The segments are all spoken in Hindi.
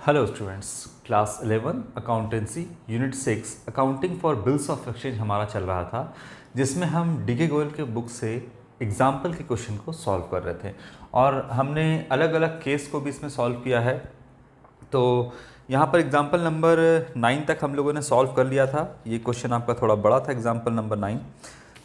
Hello students, class 11 accountancy unit 6 accounting for bills of exchange हमारा चल रहा था, जिसमें हम डीके गोयल के बुक से एग्जाम्पल के क्वेश्चन को सॉल्व कर रहे थे और हमने अलग अलग केस को भी इसमें सॉल्व किया है। तो यहाँ पर एग्जाम्पल नंबर 9 तक हम लोगों ने सॉल्व कर लिया था। ये क्वेश्चन आपका थोड़ा बड़ा था, एग्जाम्पल नंबर 9,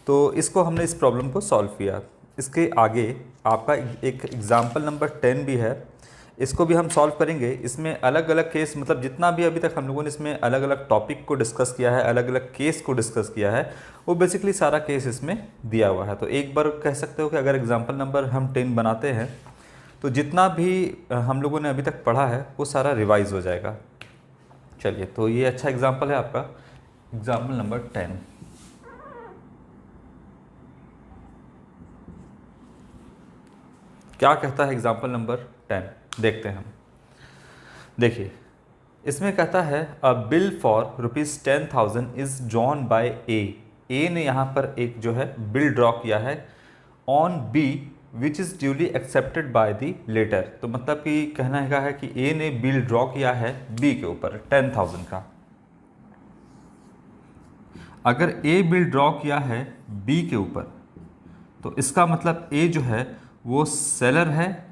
तो इसको हमने इस प्रॉब्लम को सॉल्व किया। इसके आगे आपका एक एग्जाम्पल नंबर 10 भी है, इसको भी हम सॉल्व करेंगे। इसमें अलग अलग केस, मतलब जितना भी अभी तक हम लोगों ने इसमें अलग अलग टॉपिक को डिस्कस किया है, अलग अलग केस को डिस्कस किया है, वो बेसिकली सारा केस इसमें दिया हुआ है। तो एक बार कह सकते हो कि अगर एग्जाम्पल नंबर हम 10 बनाते हैं तो जितना भी हम लोगों ने अभी तक पढ़ा है वो सारा रिवाइज हो जाएगा। चलिए, तो ये अच्छा एग्जाम्पल है आपका एग्जाम्पल नंबर 10। क्या कहता है एग्जाम्पल नंबर 10, देखते हैं हम। देखिए, इसमें कहता है a bill for ₹10,000 is drawn by A ने यहाँ पर एक जो है बिल ड्रॉ किया है on B which is duly accepted by the latter. तो मतलब कि कहना है कि ए ने बिल ड्रॉ किया है बी के ऊपर 10,000 का। अगर ए बिल ड्रॉ किया है बी के ऊपर तो इसका मतलब ए जो है वो सेलर है,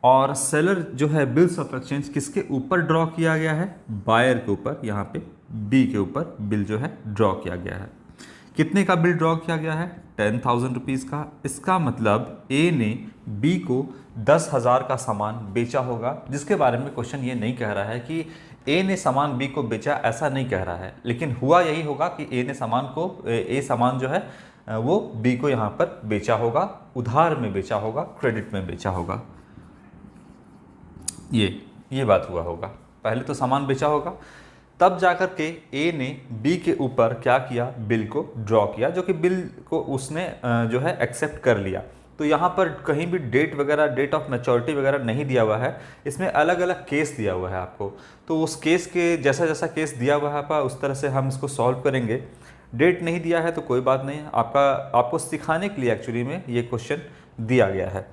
और सेलर जो है बिल्स ऑफ एक्सचेंज किसके ऊपर ड्रॉ किया गया है? बायर के ऊपर। यहाँ पे बी के ऊपर बिल जो है ड्रॉ किया गया है। कितने का बिल ड्रॉ किया गया है? 10,000 रुपीज़ का। इसका मतलब ए ने बी को 10,000 का सामान बेचा होगा, जिसके बारे में क्वेश्चन ये नहीं कह रहा है कि ए ने सामान बी को बेचा, ऐसा नहीं कह रहा है। लेकिन हुआ यही होगा कि ए ने सामान जो है वो बी को यहाँ पर बेचा होगा, उधार में बेचा होगा, क्रेडिट में बेचा होगा। ये बात हुआ होगा। पहले तो सामान बेचा होगा, तब जाकर के ए ने बी के ऊपर क्या किया? बिल को ड्रॉ किया, जो कि बिल को उसने जो है एक्सेप्ट कर लिया। तो यहाँ पर कहीं भी डेट वगैरह, डेट ऑफ मैच्योरिटी वगैरह नहीं दिया हुआ है, इसमें अलग अलग केस दिया हुआ है आपको। तो उस केस के जैसा जैसा केस दिया हुआ है आपका, उस तरह से हम इसको सॉल्व करेंगे। डेट नहीं दिया है तो कोई बात नहीं, आपको सिखाने के लिए एक्चुअली में ये क्वेश्चन दिया गया है।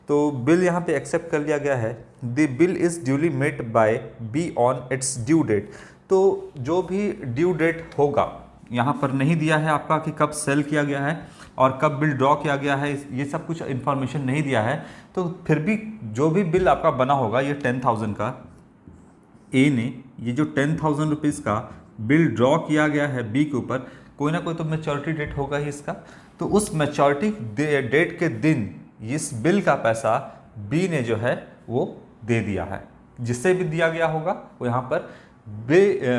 तो बिल यहाँ पे एक्सेप्ट कर लिया गया है। The bill is duly met by B on its due date. तो जो भी ड्यू डेट होगा, यहाँ पर नहीं दिया है आपका कि कब सेल किया गया है और कब बिल ड्रॉ किया गया है, ये सब कुछ इन्फॉर्मेशन नहीं दिया है। तो फिर भी जो भी बिल आपका बना होगा ये 10,000 का, ए ने ये जो 10,000 रुपीज़ का बिल ड्रॉ किया गया है बी के ऊपर, कोई ना कोई तो मैच्योरिटी डेट होगा ही इसका। तो उस मैच्योरिटी डेट के दिन इस बिल का पैसा बी ने जो है वो दे दिया है। जिससे भी दिया गया होगा वो यहाँ पर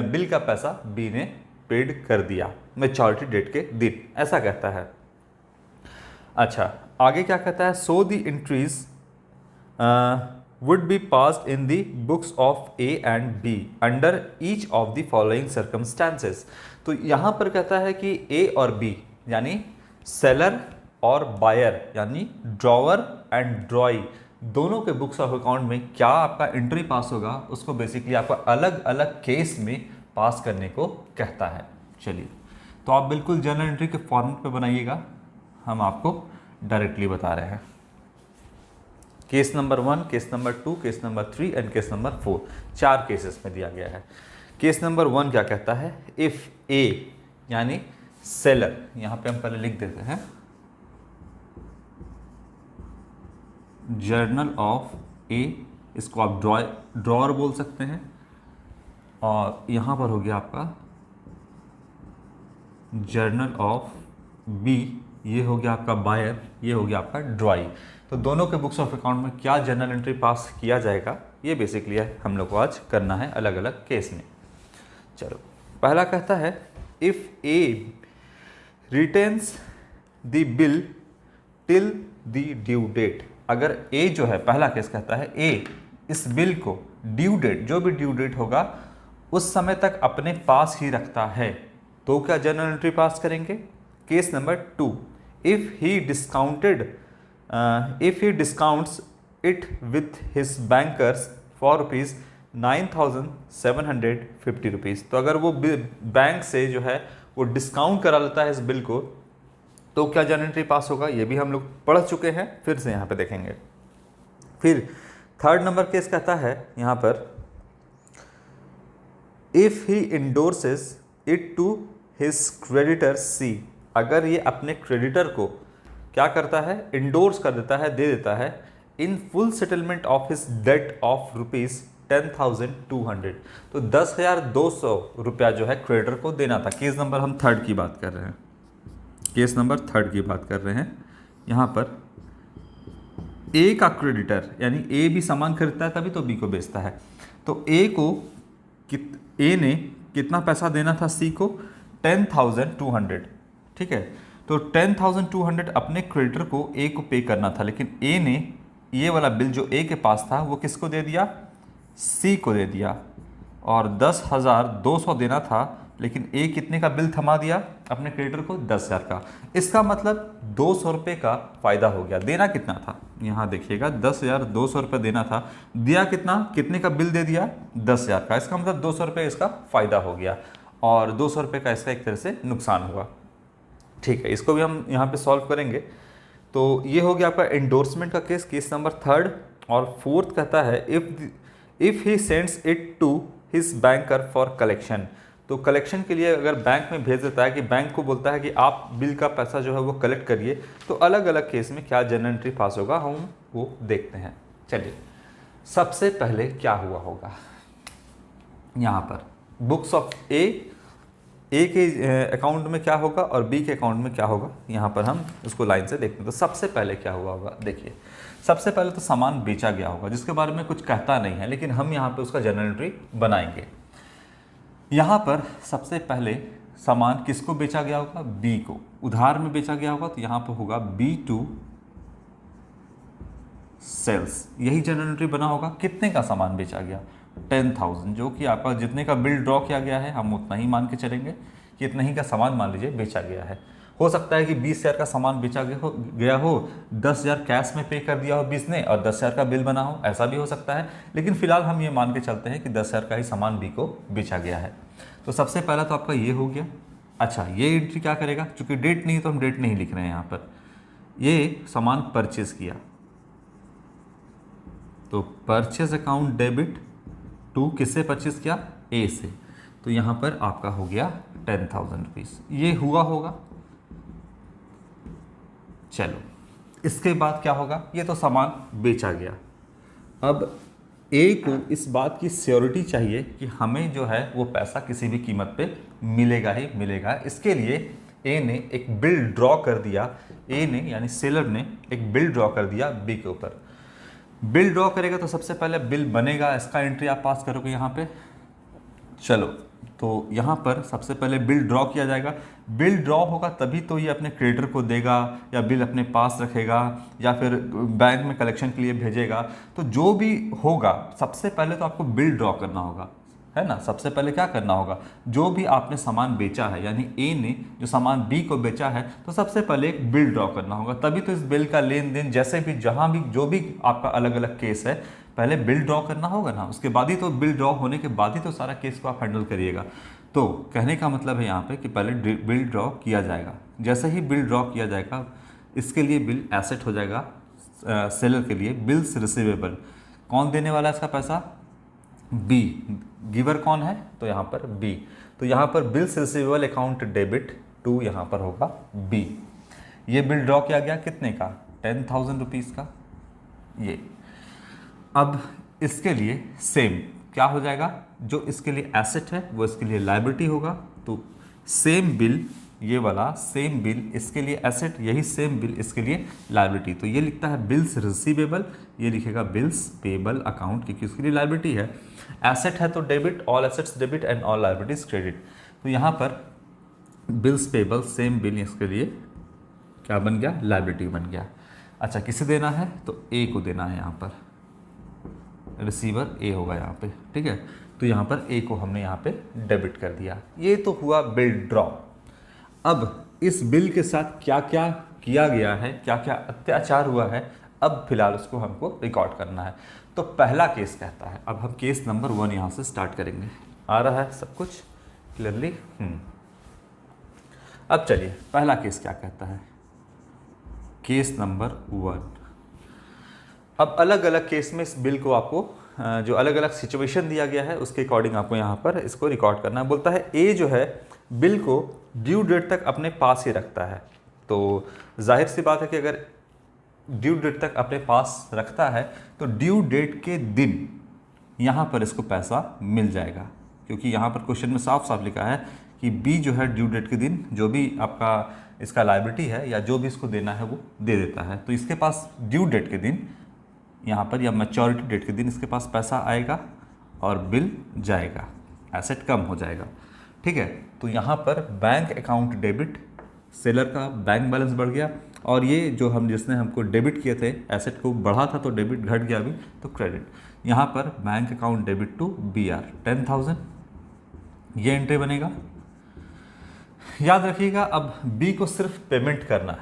बिल का पैसा बी ने पेड कर दिया मैच्योरिटी डेट के दिन, ऐसा कहता है। अच्छा, आगे क्या कहता है? So the entries would be passed in the books of A and be under each of the following circumstances. तो यहाँ पर कहता है कि ए और बी यानी सेलर और बायर यानी ड्रॉवर एंड ड्रॉई, दोनों के बुक्स ऑफ अकाउंट में क्या आपका एंट्री पास होगा, उसको बेसिकली आपका अलग अलग केस में पास करने को कहता है। चलिए, तो आप बिल्कुल जर्नल एंट्री के फॉर्मेट पे बनाइएगा, हम आपको डायरेक्टली बता रहे हैं। Case number 1, case number 2, case number 3 and case number 4, 4 cases में दिया गया है। केस नंबर 1 क्या कहता है? इफ ए यानी सेलर, यहाँ पे हम पहले लिख देते हैं जर्नल ऑफ ए, इसको आप ड्रॉअर बोल सकते हैं, और यहाँ पर हो गया आपका जर्नल ऑफ बी, ये हो गया आपका बायर, ये हो गया आपका ड्रॉई। तो दोनों के बुक्स ऑफ अकाउंट में क्या जर्नल एंट्री पास किया जाएगा, ये बेसिकली हम लोग को आज करना है अलग अलग केस में। चलो, पहला कहता है if A retains the bill till the due date. अगर ए जो है, पहला केस कहता है ए इस बिल को ड्यू डेट, जो भी ड्यू डेट होगा उस समय तक अपने पास ही रखता है, तो क्या जर्नल एंट्री पास करेंगे? Case number 2, if he discounts it with his bankers for ₹9,750। तो अगर वो बैंक से जो है वो डिस्काउंट करा लेता है इस बिल को, तो क्या जर्नल एंट्री पास होगा? ये भी हम लोग पढ़ चुके हैं, फिर से यहाँ पे देखेंगे। फिर थर्ड नंबर केस कहता है यहाँ पर if he endorses it to his creditor C, अगर ये अपने क्रेडिटर को क्या करता है, इंडोर्स कर देता है, दे देता है, in full settlement of his debt of rupees 10,200, तो 10,200 रुपया जो है क्रेडिटर को देना था। केस नंबर हम थर्ड की बात कर रहे हैं, केस नंबर थर्ड की बात कर रहे हैं। यहाँ पर ए का क्रेडिटर, यानी ए भी सामान खरीदता है तभी तो बी को बेचता है, तो ए को ए ने कितना पैसा देना था सी को, 10,200, ठीक है। तो 10,200 अपने क्रेडिटर को ए को पे करना था, लेकिन ए ने ये वाला बिल जो ए के पास था वो किसको दे दिया, सी को दे दिया, और 10,200 देना था, लेकिन ए कितने का बिल थमा दिया अपने क्रेडिटर को, 10,000 का। इसका मतलब 200 रुपये का फ़ायदा हो गया। देना कितना था, यहाँ देखिएगा 10,200 रुपये देना था, दिया कितना, कितने का बिल दे दिया, 10,000 का। इसका मतलब 200 रुपये इसका फ़ायदा हो गया और 200 रुपये का इसका एक तरह से नुकसान हुआ। ठीक है, इसको भी हम यहाँ पे सॉल्व करेंगे। तो ये हो गया आपका एंडोर्समेंट का केस, केस नंबर थर्ड। और फोर्थ कहता है if he sends it to his banker for collection, तो कलेक्शन के लिए अगर बैंक में भेज देता है, कि बैंक को बोलता है कि आप बिल का पैसा जो है वो कलेक्ट करिए, तो अलग अलग केस में क्या जनरल एंट्री पास होगा हम वो देखते हैं। चलिए, सबसे पहले क्या हुआ होगा, यहाँ पर बुक्स ऑफ ए के अकाउंट में क्या होगा और बी के अकाउंट में क्या होगा, यहाँ पर हम उसको लाइन से देखते हैं। तो सबसे पहले क्या हुआ होगा, देखिए सबसे पहले तो सामान बेचा गया होगा, जिसके बारे में कुछ कहता नहीं है, लेकिन हम यहाँ पे उसका जनरल एंट्री बनाएंगे। यहाँ पर सबसे पहले सामान किसको बेचा गया होगा, बी को, उधार में बेचा गया होगा, तो यहाँ पर होगा B2 सेल्स, यही जनरल एंट्री बना होगा। कितने का सामान बेचा गया, 10,000, जो कि आपका जितने का बिल ड्रॉ किया गया है हम उतना ही मान के चलेंगे कि इतना ही का सामान मान लीजिए बेचा गया है। हो सकता है कि 20,000 का सामान बेचा गया हो, 10,000 कैश में पे कर दिया हो 20 ने और 10,000 का बिल बना हो, ऐसा भी हो सकता है। लेकिन फिलहाल हम ये मान के चलते हैं कि 10,000 का ही सामान बी को बेचा गया है। तो सबसे पहला तो आपका ये हो गया। अच्छा, ये एंट्री क्या करेगा, चूंकि डेट नहीं तो हम डेट नहीं लिख रहे हैं यहाँ पर। ये सामान परचेज किया, तो परचेज अकाउंट डेबिट टू किससे परचेज किया, ए से, तो यहाँ पर आपका हो गया 10,000 रुपीज़, ये हुआ होगा। चलो, इसके बाद क्या होगा, ये तो सामान बेचा गया। अब ए को इस बात की श्योरिटी चाहिए कि हमें जो है वो पैसा किसी भी कीमत पे मिलेगा ही मिलेगा। इसके लिए ए ने एक बिल ड्रॉ कर दिया, ए ने यानी सेलर ने एक बिल ड्रॉ कर दिया बी के ऊपर। बिल ड्रॉ करेगा तो सबसे पहले बिल बनेगा, इसका एंट्री आप पास करोगे यहाँ पे। चलो, तो यहाँ पर सबसे पहले बिल ड्रॉ किया जाएगा। बिल ड्रॉ होगा तभी तो ये अपने क्रेडिटर को देगा, या बिल अपने पास रखेगा, या फिर बैंक में कलेक्शन के लिए भेजेगा। तो जो भी होगा सबसे पहले तो आपको बिल ड्रॉ करना होगा, है ना। सबसे पहले क्या करना होगा, जो भी आपने सामान बेचा है, यानी ए ने जो सामान बी को बेचा है, तो सबसे पहले एक बिल ड्रॉ करना होगा। तभी तो इस बिल का लेन देन जैसे भी जहाँ भी जो भी आपका अलग अलग केस है, पहले बिल ड्रॉ करना होगा ना, उसके बाद ही तो बिल ड्रॉ होने के बाद ही तो सारा केस को आप हैंडल करिएगा। तो कहने का मतलब है यहाँ पे कि पहले बिल ड्रॉ किया जाएगा। जैसे ही बिल ड्रॉ किया जाएगा, इसके लिए बिल एसेट हो जाएगा सेलर के लिए। बिल्स रिसीवेबल, कौन देने वाला है इसका पैसा, बी। गिवर कौन है, तो यहाँ पर बी। तो यहाँ पर bills receivable account debit to यहाँ पर होगा बी। ये बिल ड्रॉ किया गया कितने का, 10,000 रुपीज़ का। ये अब इसके लिए सेम क्या हो जाएगा, जो इसके लिए एसेट है वो इसके लिए लायबिलिटी होगा। तो सेम बिल, ये वाला सेम बिल इसके लिए एसेट, यही सेम बिल इसके लिए लायबिलिटी। तो ये लिखता है बिल्स रिसीवेबल, ये लिखेगा बिल्स पेबल अकाउंट, क्योंकि उसके लिए लायबिलिटी है। एसेट है तो debit, all assets debit and all liabilities credit. तो यहाँ पर बिल्स पेबल सेम बिल इसके लिए क्या बन गया, लायबिलिटी बन गया। अच्छा, किसे देना है, तो ए को देना है, यहाँ पर रिसीवर ए होगा यहाँ पे, ठीक है। तो यहाँ पर ए को हमने यहाँ पे डेबिट कर दिया। ये तो हुआ बिल ड्रॉ। अब इस बिल के साथ क्या क्या किया गया है, क्या क्या अत्याचार हुआ है, अब फिलहाल उसको हमको रिकॉर्ड करना है। तो पहला केस कहता है, अब हम केस नंबर 1 यहाँ से स्टार्ट करेंगे। आ रहा है सब कुछ क्लियरली। अब चलिए, पहला केस क्या कहता है, केस नंबर 1। अब अलग अलग केस में इस बिल को आपको जो अलग अलग सिचुएशन दिया गया है उसके अकॉर्डिंग आपको यहाँ पर इसको रिकॉर्ड करना है। बोलता है ए जो है बिल को ड्यू डेट तक अपने पास ही रखता है। तो जाहिर सी बात है कि अगर ड्यू डेट तक अपने पास रखता है तो ड्यू डेट के दिन यहाँ पर इसको पैसा मिल जाएगा, क्योंकि यहाँ पर क्वेश्चन में साफ साफ लिखा है कि बी जो है ड्यू डेट के दिन जो भी आपका इसका लायबिलिटी है या जो भी इसको देना है वो दे देता है। तो इसके पास ड्यू डेट के दिन यहाँ पर या मैच्योरिटी डेट के दिन इसके पास पैसा आएगा और बिल जाएगा, एसेट कम हो जाएगा। ठीक है, तो यहाँ पर बैंक अकाउंट डेबिट, सेलर का बैंक बैलेंस बढ़ गया, और ये जो हम जिसने हमको डेबिट किए थे एसेट को बढ़ा था तो डेबिट घट गया अभी तो क्रेडिट। यहाँ पर bank account debit to B R 10,000, ये एंट्री बनेगा। याद रखिएगा अब बी को सिर्फ पेमेंट करना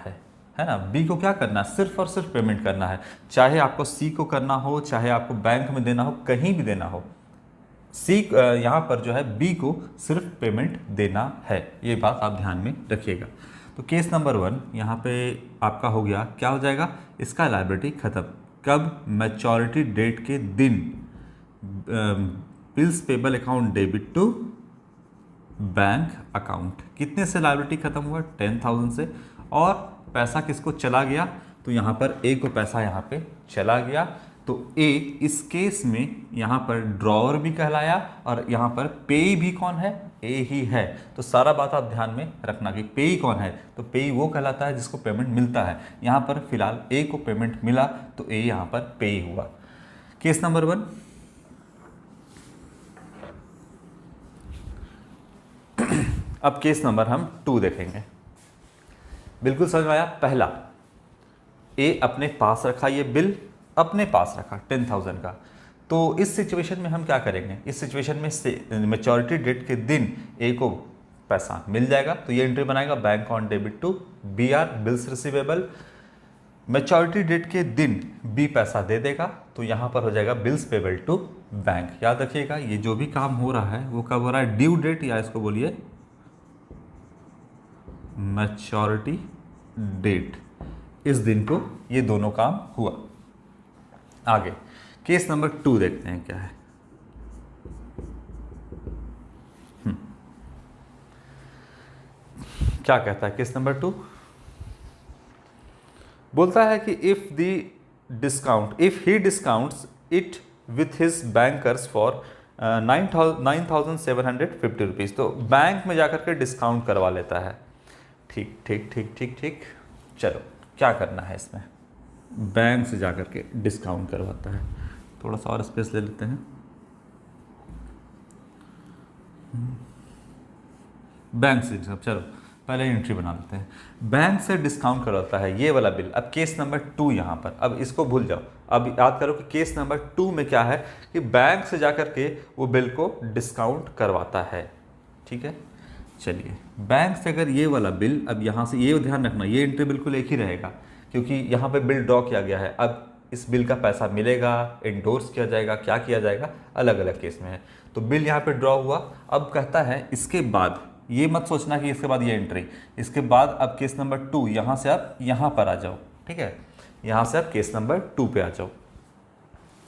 है ना, बी को क्या करना है, सिर्फ और सिर्फ पेमेंट करना है। चाहे आपको सी को करना हो, चाहे आपको बैंक में देना हो, कहीं भी देना हो, सी यहाँ पर जो है बी को सिर्फ पेमेंट देना है, ये बात आप ध्यान में रखिएगा। तो केस नंबर 1 यहाँ पे आपका हो गया, क्या हो जाएगा, इसका लायबिलिटी खत्म कब, मैच्योरिटी डेट के दिन। Bills payable account debit to bank account, कितने से लायबिलिटी खत्म हुआ, 10,000 से, और पैसा किसको चला गया, तो यहाँ पर ए को पैसा यहाँ पे चला गया। तो ए इस केस में यहाँ पर ड्रॉवर भी कहलाया और यहाँ पर पेई भी कौन है, ए ही है। तो सारा बात आप ध्यान में रखना कि पेई कौन है, तो पेई वो कहलाता है जिसको पेमेंट मिलता है। यहाँ पर फिलहाल ए को पेमेंट मिला तो ए यहाँ पर पेई हुआ। Case number 1। अब केस नंबर हम 2 देखेंगे। बिल्कुल समझ में आया। पहला, ए अपने पास रखा, ये बिल अपने पास रखा 10,000 का। तो इस सिचुएशन में हम क्या करेंगे, इस सिचुएशन में मैच्योरिटी डेट के दिन ए को पैसा मिल जाएगा, तो ये एंट्री बनाएगा bank on debit to B R bills receivable. Maturity date के दिन बी पैसा दे देगा, तो यहाँ पर हो जाएगा बिल्स पेबल टू बैंक। याद रखिएगा ये जो भी काम हो रहा है वो कब हो रहा है, ड्यू डेट या इसको बोलिए मैच्योरिटी डेट, इस दिन को ये दोनों काम हुआ। आगे केस नंबर 2 देखते हैं क्या है। क्या कहता है केस नंबर 2, बोलता है कि if he discounts it with his bankers for 9,750 rupees, तो बैंक में जाकर के डिस्काउंट करवा लेता है। ठीक ठीक ठीक ठीक ठीक, चलो क्या करना है इसमें, बैंक से जाकर के डिस्काउंट करवाता है। थोड़ा सा और स्पेस ले लेते हैं। बैंक से, चलो पहले एंट्री बना लेते हैं। बैंक से डिस्काउंट करवाता है ये वाला बिल। अब केस नंबर 2 यहाँ पर, अब इसको भूल जाओ, अब याद करो कि केस नंबर 2 में क्या है कि बैंक से जाकर के वो बिल को डिस्काउंट करवाता है। ठीक है, चलिए बैंक से अगर ये वाला बिल, अब यहाँ से ये ध्यान रखना, ये एंट्री बिल्कुल एक ही रहेगा क्योंकि यहाँ पे बिल ड्रॉ किया गया है। अब इस बिल का पैसा मिलेगा, इंडोर्स किया जाएगा, क्या किया जाएगा, अलग अलग केस में है। तो बिल यहाँ पे ड्रॉ हुआ। अब कहता है इसके बाद, ये मत सोचना कि इसके बाद ये एंट्री, इसके बाद अब केस नंबर 2, यहाँ से आप यहाँ पर आ जाओ। ठीक है, यहाँ से आप केस नंबर 2 पे आ जाओ।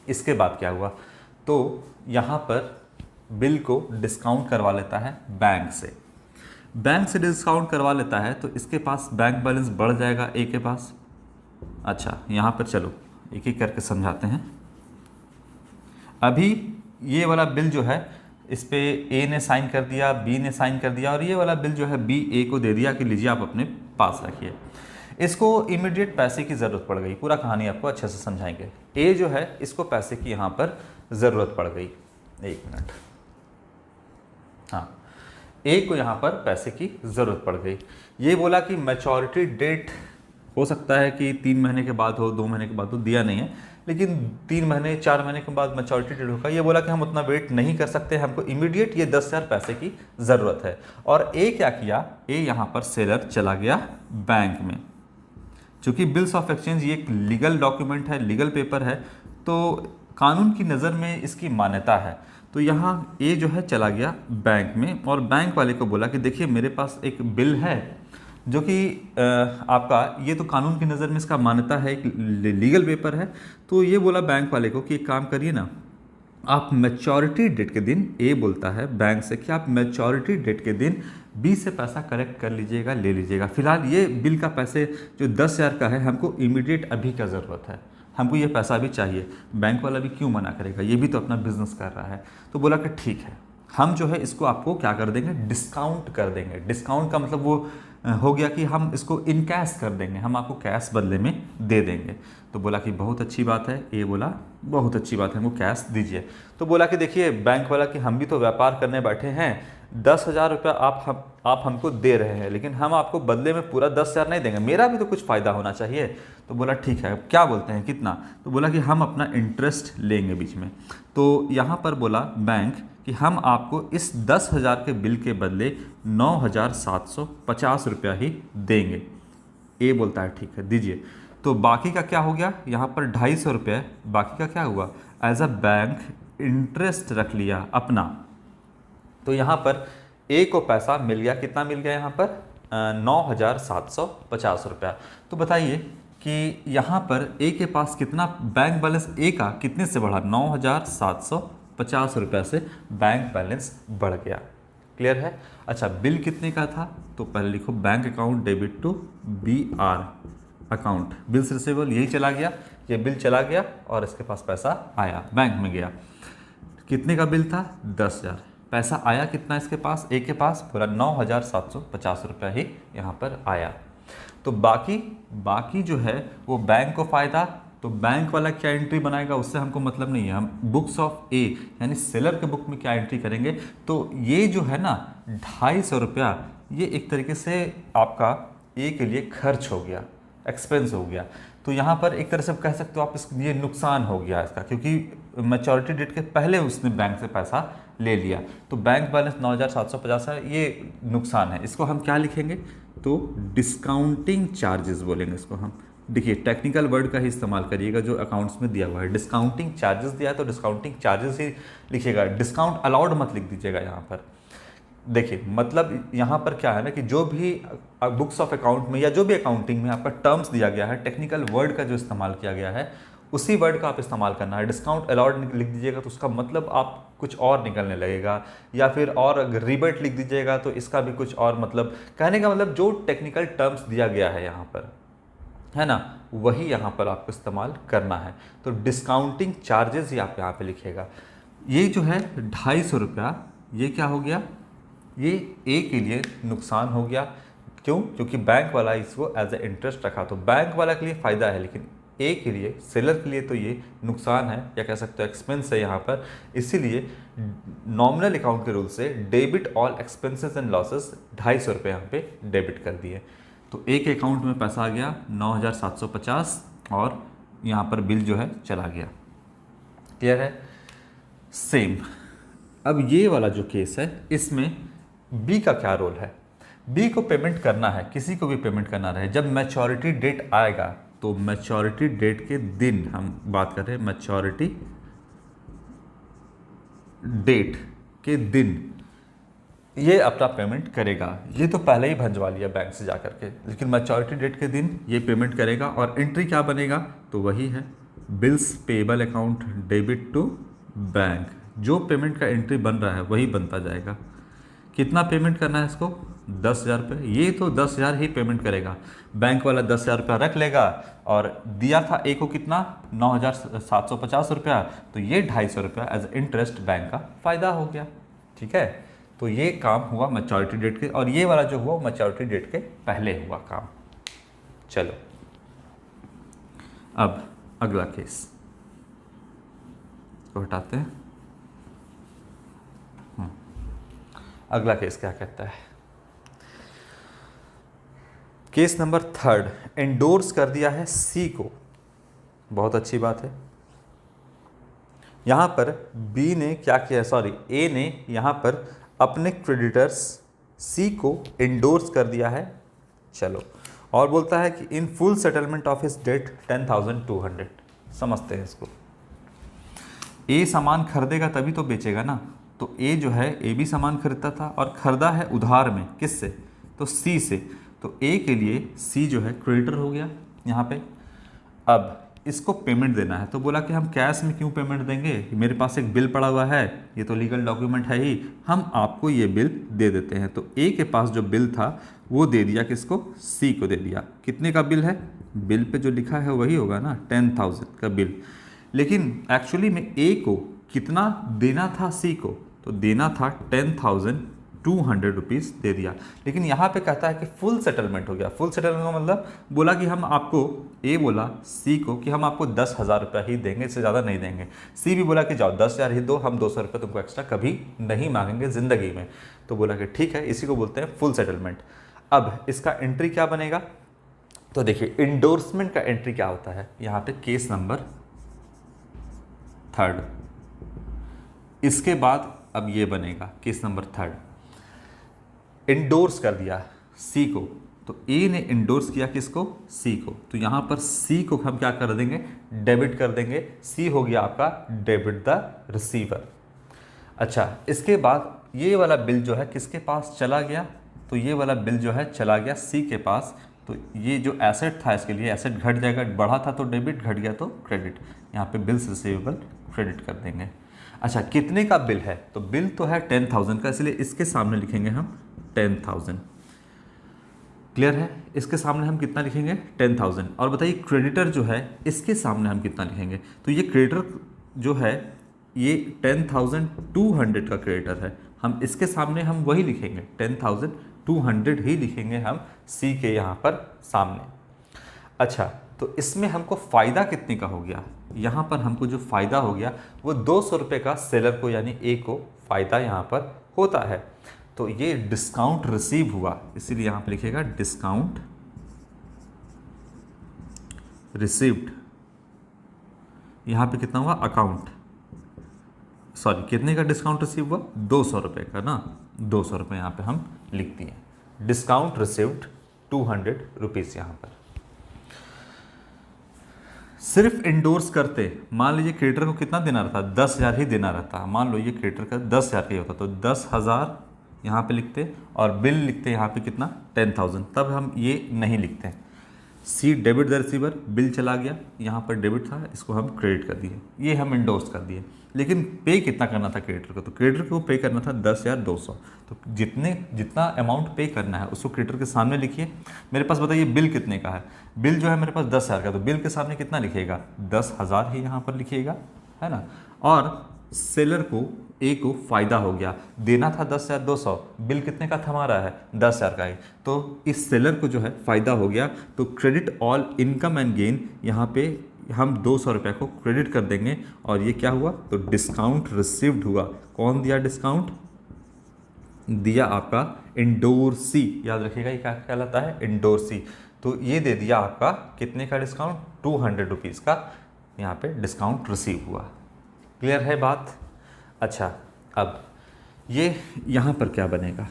इसके बाद क्या हुआ, तो यहाँ पर बिल को डिस्काउंट करवा लेता है बैंक से। बैंक से डिस्काउंट करवा लेता है तो इसके पास बैंक बैलेंस बढ़ जाएगा ए के पास। अच्छा, यहाँ पर चलो एक एक करके समझाते हैं। अभी ये वाला बिल जो है इस पे ए ने साइन कर दिया, बी ने साइन कर दिया, और ये वाला बिल जो है बी ए को दे दिया कि लीजिए आप अपने पास रखिए। इसको इमीडिएट पैसे की ज़रूरत पड़ गई। पूरा कहानी आपको अच्छे से समझाएंगे। ए जो है इसको पैसे की यहाँ पर ज़रूरत पड़ गई। एक मिनट, हाँ, ए को यहाँ पर पैसे की ज़रूरत पड़ गई। ये बोला कि मैच्योरिटी डेट हो सकता है कि 3 महीने के बाद हो, 2 महीने के बाद हो, दिया नहीं है, लेकिन 3 महीने 4 महीने के बाद मैच्योरिटी डेट होगा। ये बोला कि हम उतना वेट नहीं कर सकते, हमको इमीडिएट ये 10,000 पैसे की ज़रूरत है। और ए क्या किया, ए यहाँ पर सेलर चला गया बैंक में। चूँकि बिल्स ऑफ एक्सचेंज ये एक लीगल डॉक्यूमेंट है, लीगल पेपर है, तो कानून की नज़र में इसकी मान्यता है। तो यहाँ ए जो है चला गया बैंक में और बैंक वाले को बोला कि देखिए मेरे पास एक बिल है जो कि आपका, ये तो कानून की नज़र में इसका मान्यता है, एक लीगल पेपर है। तो ये बोला बैंक वाले को कि एक काम करिए ना, आप मैच्योरिटी डेट के दिन, ए बोलता है बैंक से कि आप मैच्योरिटी डेट के दिन बी से पैसा कलेक्ट कर लीजिएगा, ले लीजिएगा। फिलहाल ये बिल का पैसे जो 10,000 का है हमको इमीडिएट अभी का ज़रूरत है, हमको ये पैसा भी चाहिए। बैंक वाला भी क्यों मना करेगा, ये भी तो अपना बिजनेस कर रहा है। तो बोला कि ठीक है, हम जो है इसको आपको क्या कर देंगे, डिस्काउंट कर देंगे। डिस्काउंट का मतलब वो हो गया कि हम इसको इन कैश कर देंगे, हम आपको कैश बदले में दे देंगे। तो बोला कि बहुत अच्छी बात है, ये बोला बहुत अच्छी बात है, हमको कैश दीजिए। तो बोला कि देखिए बैंक वाला कि हम भी तो व्यापार करने बैठे हैं, 10,000 रुपया आप हमको दे रहे हैं, लेकिन हम आपको बदले में पूरा 10,000 नहीं देंगे, मेरा भी तो कुछ फ़ायदा होना चाहिए। तो बोला ठीक है, क्या बोलते हैं कितना। तो बोला कि हम अपना इंटरेस्ट लेंगे बीच में। तो यहाँ पर बोला बैंक कि हम आपको इस 10,000 के बिल के बदले 9,750 रुपया ही देंगे। ए बोलता है ठीक है दीजिए। तो बाकी का क्या हो गया, यहाँ पर 250 रुपये बाकी का क्या हुआ, एज अ बैंक इंटरेस्ट रख लिया अपना। तो यहाँ पर ए को पैसा मिल गया, कितना मिल गया यहाँ पर 9,750 रुपया। तो बताइए कि यहाँ पर ए के पास कितना बैंक बैलेंस, ए का कितने से बढ़ा, 9,750 रुपया से बैंक बैलेंस बढ़ गया। क्लियर है। अच्छा बिल कितने का था, तो पहले लिखो bank account debit to BR account, bills receivable, यही चला गया, ये बिल चला गया और इसके पास पैसा आया, बैंक में गया। कितने का बिल था, 10,000, पैसा आया कितना इसके पास, ए के पास पूरा 9,750 रुपया ही यहाँ पर आया। तो बाकी जो है वो बैंक को फ़ायदा। तो बैंक वाला क्या एंट्री बनाएगा उससे हमको मतलब नहीं है, हम बुक्स ऑफ ए यानी सेलर के बुक में क्या एंट्री करेंगे। तो ये जो है ना 250 रुपया, ये एक तरीके से आपका ए के लिए खर्च हो गया, एक्सपेंस हो गया। तो यहाँ पर एक तरह से कह सकते हो आप ये नुकसान हो गया इसका, क्योंकि मैच्योरिटी डेट के पहले उसने बैंक से पैसा ले लिया। तो बैंक बैलेंस 9,750 है, ये नुकसान है। इसको हम क्या लिखेंगे, तो डिस्काउंटिंग चार्जेस बोलेंगे इसको हम। देखिए टेक्निकल वर्ड का ही इस्तेमाल करिएगा जो अकाउंट्स में दिया हुआ है। डिस्काउंटिंग चार्जेस दिया है तो डिस्काउंटिंग चार्जेस ही लिखिएगा, डिस्काउंट अलाउड मत लिख दीजिएगा यहाँ पर। देखिए मतलब यहाँ पर क्या है ना कि जो भी बुक्स ऑफ अकाउंट में या जो भी अकाउंटिंग में आपका टर्म्स दिया गया है, टेक्निकल वर्ड का जो इस्तेमाल किया गया है उसी वर्ड का आप इस्तेमाल करना है। डिस्काउंट अलाउड लिख दीजिएगा तो उसका मतलब आप कुछ और निकलने लगेगा, या फिर और अगर रिबेट लिख दीजिएगा तो इसका भी कुछ और मतलब, कहने का मतलब जो टेक्निकल टर्म्स दिया गया है यहाँ पर, है ना, वही यहाँ पर आपको इस्तेमाल करना है। तो डिस्काउंटिंग चार्जेस ही आप यहाँ पे लिखिएगा। ये जो है 250 रुपया, ये क्या हो गया, ये ए के लिए नुकसान हो गया। क्यों, क्योंकि बैंक वाला इसको एज ए इंटरेस्ट रखा, तो बैंक वाला के लिए फ़ायदा है, लेकिन ए के लिए, सेलर के लिए तो ये नुकसान है, या कह सकते हो एक्सपेंस है यहाँ पर। इसीलिए नॉमिनल अकाउंट के रूल से debit all expenses and losses 250 रुपये यहाँ पे डेबिट कर दिए। तो ए के अकाउंट में पैसा आ गया 9,750 और यहाँ पर बिल जो है चला गया। क्लियर है। सेम अब ये वाला जो केस है इसमें बी का क्या रोल है। बी को पेमेंट करना है, किसी को भी पेमेंट करना रहे, जब मैच्योरिटी डेट आएगा, तो मैच्योरिटी डेट के दिन हम बात कर रहे हैं, मैच्योरिटी डेट के दिन ये अपना पेमेंट करेगा। ये तो पहले ही भंजवा लिया बैंक से जा करके, लेकिन मैच्योरिटी डेट के दिन ये पेमेंट करेगा। और एंट्री क्या बनेगा, तो वही है bills payable account debit to bank. जो पेमेंट का एंट्री बन रहा है वही बनता जाएगा। कितना पेमेंट करना है इसको, 10,000 रुपये। ये तो 10,000 ही पेमेंट करेगा, बैंक वाला 10,000 रुपया रख लेगा। और दिया था ए को कितना, 9,750 रुपया, तो ये 250 रुपया एज इंटरेस्ट बैंक का फ़ायदा हो गया। ठीक है, तो ये काम हुआ मैच्योरिटी डेट के, और ये वाला जो हुआ मैच्योरिटी डेट के पहले हुआ काम। चलो अब अगला केस को हटाते हैं। अगला केस क्या कहता है, केस नंबर 3 एंडोर्स कर दिया है सी को। बहुत अच्छी बात है। यहां पर बी ने क्या किया, सॉरी ए ने यहां पर अपने क्रेडिटर्स सी को एंडोर्स कर दिया है। चलो, और बोलता है कि in full settlement of his debt 10,200। समझते हैं इसको। ए सामान खरीदेगा तभी तो बेचेगा ना, तो ए जो है, ए भी सामान खरीदता था और खरीदा है उधार में, किससे, तो सी से। तो ए के लिए सी जो है क्रेडिटर हो गया यहाँ पे। अब इसको पेमेंट देना है। तो बोला कि हम कैश में क्यों पेमेंट देंगे, मेरे पास एक बिल पड़ा हुआ है, ये तो लीगल डॉक्यूमेंट है ही, हम आपको ये बिल दे देते हैं। तो ए के पास जो बिल था वो दे दिया किसको, सी को दे दिया। कितने का बिल है, बिल पे जो लिखा है वही होगा ना, 10,000 का बिल। लेकिन एक्चुअली में ए को कितना देना था सी को, तो देना था 10,200 रुपीज़ दे दिया। लेकिन यहाँ पे कहता है कि फुल सेटलमेंट हो गया। फुल सेटलमेंट का मतलब बोला कि हम आपको, ए बोला सी को कि हम आपको 10,000 रुपया ही देंगे, इससे ज़्यादा नहीं देंगे। सी भी बोला कि जाओ 10,000 ही दो, हम 200 रुपये तुमको एक्स्ट्रा कभी नहीं मांगेंगे ज़िंदगी में। तो बोला कि ठीक है, इसी को बोलते हैं फुल सेटलमेंट। अब इसका एंट्री क्या बनेगा, तो देखिए इंडोर्समेंट का एंट्री क्या होता है, यहाँ पे केस नंबर 3। इसके बाद अब ये बनेगा केस नंबर 3। इंडोर्स कर दिया सी को, तो ए ने इंडोर्स किया किसको, सी को। तो यहाँ पर सी को हम क्या कर देंगे, डेबिट कर देंगे। सी हो गया आपका डेबिट द रिसीवर। अच्छा, इसके बाद ये वाला बिल जो है किसके पास चला गया, तो ये वाला बिल जो है चला गया सी के पास। तो ये जो एसेट था इसके लिए एसेट घट जाएगा, बढ़ा था तो डेबिट, घट गया तो क्रेडिट। यहाँ पे बिल्स रिसीवेबल क्रेडिट कर देंगे। अच्छा, कितने का बिल है, तो बिल तो है 10,000 का, इसलिए इसके सामने लिखेंगे हम 10,000। क्लियर है, इसके सामने हम कितना लिखेंगे 10,000। और बताइए क्रेडिटर जो है इसके सामने हम कितना लिखेंगे, तो ये क्रेडिटर जो है ये 10,200 का क्रेडिटर है, हम इसके सामने हम वही लिखेंगे 10,200 ही लिखेंगे हम सी के यहाँ पर सामने। अच्छा, तो इसमें हमको फ़ायदा कितने का हो गया, यहाँ पर हमको जो फ़ायदा हो गया वो 200 रुपये का सेलर को यानी ए को फ़ायदा यहाँ पर होता है। तो ये डिस्काउंट रिसीव हुआ, इसीलिए यहाँ पे लिखेगा डिस्काउंट रिसीव्ड। यहाँ पे कितना हुआ, अकाउंट, सॉरी कितने का डिस्काउंट रिसीव हुआ, 200 रुपये का ना, 200 रुपये यहाँ पे हम लिख दिए। डिस्काउंट रिसीव्ड 200 रुपीज़ यहाँ पर। सिर्फ इंडोर्स करते, मान लीजिए क्रेडिटर को कितना देना रहता, 10,000 ही देना रहता। मान लो ये क्रेडिटर का 10,000 का ही होता, तो 10,000 यहाँ पे लिखते और बिल लिखते यहाँ पे कितना 10,000, तब हम ये नहीं लिखते हैं। सी डेबिट द रिसीवर, बिल चला गया, यहाँ पर डेबिट था, इसको हम क्रेडिट कर दिए, ये हम इंडोर्स कर दिए। लेकिन पे कितना करना था क्रेडिटर को, तो क्रेडिटर को पे करना था 10,200। तो जितना अमाउंट पे करना है उसको क्रेडिटर के सामने लिखिए। मेरे पास बताइए बिल कितने का है, बिल जो है मेरे पास 10,000 का, तो बिल के सामने कितना लिखिएगा, 10,000 ही यहाँ पर लिखिएगा, है ना। और सेलर को ए को फ़ायदा हो गया, देना था 10,200, बिल कितने का था हमारा है 10,000 का ही, तो इस सेलर को जो है फ़ायदा हो गया। तो credit all income and gain, यहाँ पे हम 200 रुपये को क्रेडिट कर देंगे। और ये क्या हुआ, तो डिस्काउंट रिसीव्ड हुआ। कौन दिया डिस्काउंट, दिया आपका इंडोर्सी, याद रखिएगा ये क्या कहलाता है, इंडोर्सी। तो ये दे दिया आपका कितने का डिस्काउंट, 200 रुपीज़ का यहाँ पे डिस्काउंट रिसीव हुआ। क्लियर है बात। अच्छा, अब ये यहाँ पर क्या बनेगा,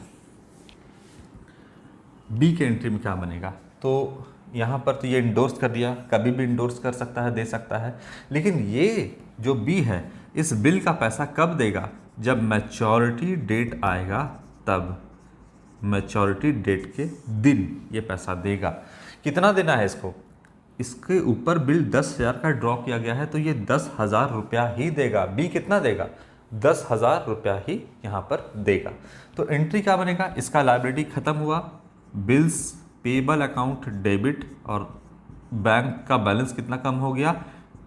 बी के एंट्री में क्या बनेगा, तो यहाँ पर तो ये इंडोर्स कर दिया, कभी भी इंडोर्स कर सकता है, दे सकता है। लेकिन ये जो बी है, इस बिल का पैसा कब देगा, जब मैच्योरिटी डेट आएगा तब, मैच्योरिटी डेट के दिन ये पैसा देगा। कितना देना है इसको, इसके ऊपर बिल 10,000 का ड्रॉ किया गया है, तो ये 10,000 रुपया ही देगा। बी कितना देगा, 10,000 रुपया ही यहाँ पर देगा। तो एंट्री क्या बनेगा, इसका लायबिलिटी खत्म हुआ, बिल्स पेबल अकाउंट डेबिट, और बैंक का बैलेंस कितना कम हो गया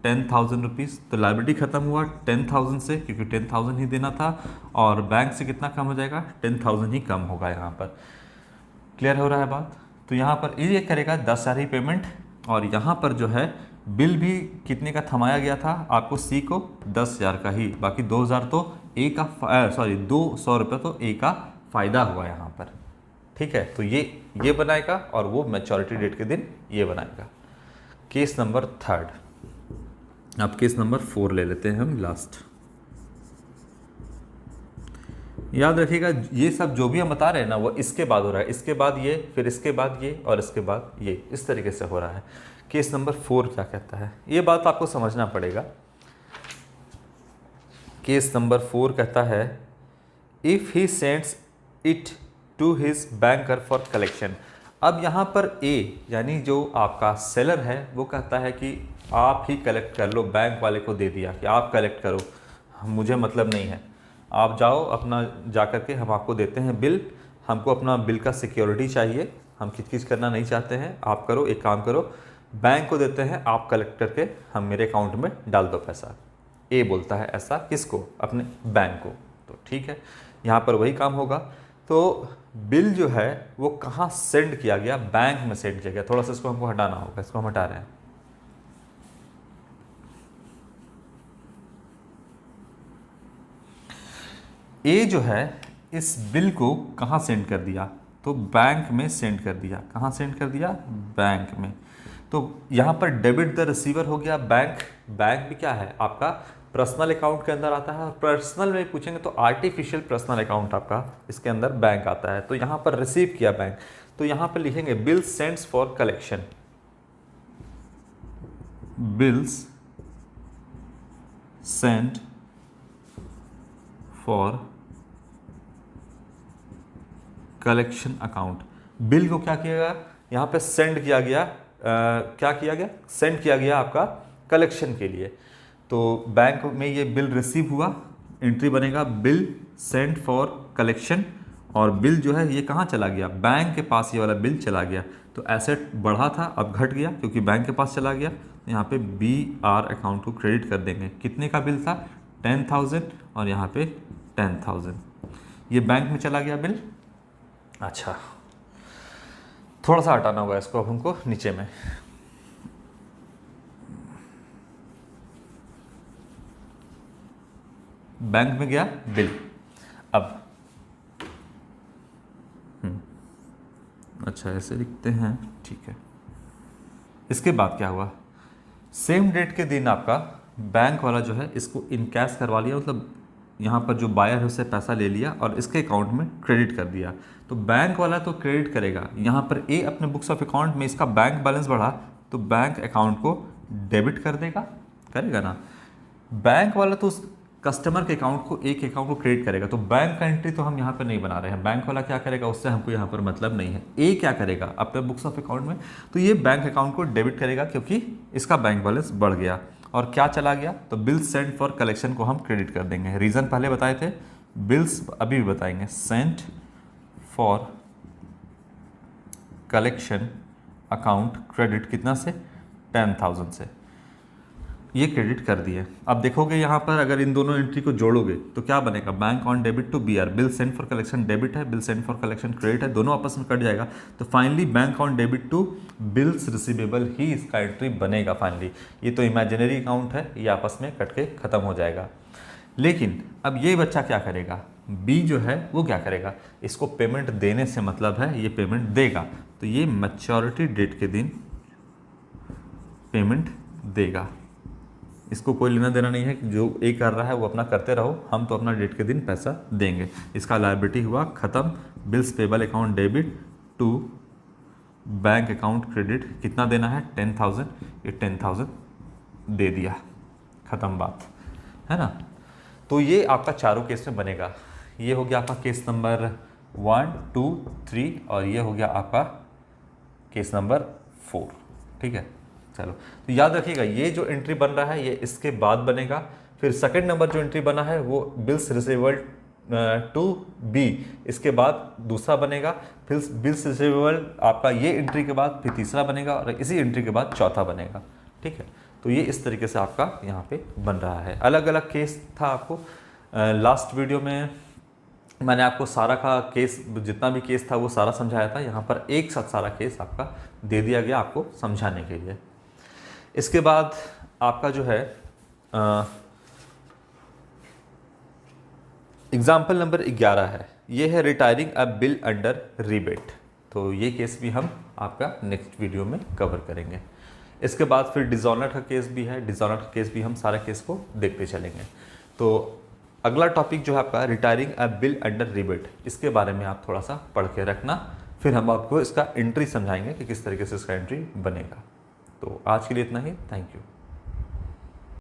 10,000 रुपीज़। तो लायबिलिटी खत्म हुआ 10,000 से, क्योंकि 10,000 ही देना था, और बैंक से कितना कम हो जाएगा 10,000 ही कम होगा यहाँ पर। क्लियर हो रहा है बात। तो यहाँ पर ये करेगा 10,000 ही पेमेंट, और यहाँ पर जो है बिल भी कितने का थमाया गया था आपको, सी को 10,000 का ही, बाकी 2,000 तो ए का 200 रुपये तो ए का फ़ायदा हुआ यहाँ पर। ठीक है, तो ये बनाएगा, और वो मैच्योरिटी डेट के दिन ये बनाएगा। Case number 3। अब केस नंबर 4 ले लेते हैं हम लास्ट। याद रखिएगा ये सब जो भी हम बता रहे हैं ना, वो इसके बाद हो रहा है, इसके बाद ये, फिर इसके बाद ये, और इसके बाद ये, इस तरीके से हो रहा है। केस नंबर 4 क्या कहता है, ये बात आपको समझना पड़ेगा। केस नंबर 4 कहता है, if he sends it to his banker for collection. अब यहाँ पर ए यानी जो आपका सेलर है वो कहता है कि आप ही कलेक्ट कर लो, बैंक वाले को दे दिया कि आप कलेक्ट करो, मुझे मतलब नहीं है, आप जाओ अपना जा कर के, हम आपको देते हैं बिल, हमको अपना बिल का सिक्योरिटी चाहिए, हम किच करना नहीं चाहते हैं, आप करो, एक काम करो, बैंक को देते हैं, आप कलेक्ट करके हम मेरे अकाउंट में डाल दो पैसा। ए बोलता है ऐसा किसको? अपने बैंक को। तो ठीक है, यहाँ पर वही काम होगा। तो बिल जो है वो कहाँ सेंड किया गया? बैंक में सेंड किया गया। थोड़ा सा इसको हमको हटाना होगा, इसको हम हटा रहे हैं। ए जो है इस बिल को कहाँ सेंड कर दिया? तो बैंक में सेंड कर दिया। कहाँ सेंड कर दिया? बैंक में। तो यहाँ पर डेबिट द रिसीवर हो गया बैंक। बैंक भी क्या है? आपका पर्सनल अकाउंट के अंदर आता है। और पर्सनल में पूछेंगे तो आर्टिफिशियल पर्सनल अकाउंट आपका इसके अंदर बैंक आता है। तो यहाँ पर रिसीव किया बैंक, तो यहाँ पर लिखेंगे bill sends for collection, bills send for collection account. Bill को क्या किया गया? यहाँ पे सेंड किया गया। क्या किया गया? सेंड किया गया आपका कलेक्शन के लिए। तो बैंक में ये बिल रिसीव हुआ, एंट्री बनेगा बिल सेंड फॉर कलेक्शन, और बिल जो है ये कहाँ चला गया? बैंक के पास ये वाला बिल चला गया। तो एसेट बढ़ा था, अब घट गया क्योंकि बैंक के पास चला गया। यहाँ पे BR अकाउंट को क्रेडिट कर देंगे। कितने का बिल था? 10,000, और यहाँ पे 10,000 ये बैंक में चला गया बिल। अच्छा, थोड़ा सा हटाना होगा इसको अब हमको नीचे में। बैंक में गया बिल। अब अच्छा ऐसे लिखते हैं, ठीक है। इसके बाद क्या हुआ? सेम डेट के दिन आपका बैंक वाला जो है इसको इन कैश करवा लिया, मतलब यहाँ पर जो बायर है उससे पैसा ले लिया और इसके अकाउंट में क्रेडिट कर दिया। तो बैंक वाला तो क्रेडिट करेगा। यहाँ पर ए अपने बुक्स ऑफ अकाउंट में इसका बैंक बैलेंस बढ़ा तो बैंक अकाउंट को डेबिट कर देगा, करेगा ना। बैंक वाला तो उस कस्टमर के अकाउंट को, एक अकाउंट को क्रेडिट करेगा। तो बैंक का एंट्री तो हम यहाँ पर नहीं बना रहे हैं। बैंक वाला क्या करेगा उससे हमको यहाँ पर मतलब नहीं है। ए क्या करेगा अपने बुक्स ऑफ अकाउंट में? तो ये बैंक अकाउंट को डेबिट करेगा क्योंकि इसका बैंक बैलेंस बढ़ गया। और क्या चला गया? तो बिल सेंड फॉर कलेक्शन को हम क्रेडिट कर देंगे। रीज़न पहले बताए थे, बिल्स अभी भी बताएंगे। Send for collection account credit कितना से? 10,000 से। ये क्रेडिट कर दिए। अब देखोगे यहाँ पर अगर इन दोनों एंट्री को जोड़ोगे तो क्या बनेगा? Bank on debit to BR, bill send for collection debit है, bill send for collection credit है, दोनों आपस में कट जाएगा। तो finally bank on debit to bills receivable ही इसका एंट्री बनेगा फाइनली। ये तो इमेजिनरी अकाउंट है, ये आपस में कट के खत्म हो जाएगा। लेकिन अब ये बच्चा क्या करेगा? बी जो है वो क्या करेगा? इसको पेमेंट देने से मतलब है, ये पेमेंट देगा। तो ये मैच्योरिटी डेट के दिन पेमेंट देगा। इसको कोई लेना देना नहीं है कि जो ए कर रहा है वो अपना करते रहो, हम तो अपना डेट के दिन पैसा देंगे। इसका लायबिलिटी हुआ ख़त्म। Bills payable account debit to bank account credit. कितना देना है? 10,000। ये 10,000 दे दिया, ख़त्म बात है ना। तो ये आपका चारों केस में बनेगा। ये हो गया आपका केस नंबर 1, 2, 3, और ये हो गया आपका केस नंबर 4। ठीक है, चलो तो याद रखिएगा ये जो एंट्री बन रहा है ये इसके बाद बनेगा। फिर सेकंड नंबर जो एंट्री बना है वो बिल्स रिसीवेबल टू बी, इसके बाद दूसरा बनेगा। फिर बिल्स रिसीवेबल आपका ये एंट्री के बाद फिर तीसरा बनेगा, और इसी एंट्री के बाद चौथा बनेगा। ठीक है, तो ये इस तरीके से आपका यहाँ पे बन रहा है। अलग अलग केस था आपको लास्ट वीडियो में मैंने आपको सारा का केस, जितना भी केस था वो सारा समझाया था। यहाँ पर एक साथ सारा केस आपका दे दिया गया आपको समझाने के लिए। इसके बाद आपका जो है एग्जाम्पल नंबर 11 है, ये है रिटायरिंग अ बिल अंडर रिबेट। तो ये केस भी हम आपका नेक्स्ट वीडियो में कवर करेंगे। इसके बाद फिर डिजॉनर का केस भी है, डिजॉनर का केस भी हम सारे केस को देखते चलेंगे। तो अगला टॉपिक जो है आपका रिटायरिंग अ बिल अंडर रिबेट, इसके बारे में आप थोड़ा सा पढ़ के रखना। फिर हम आपको इसका एंट्री समझाएंगे कि किस तरीके से इसका एंट्री बनेगा। तो आज के लिए इतना ही, थैंक यू।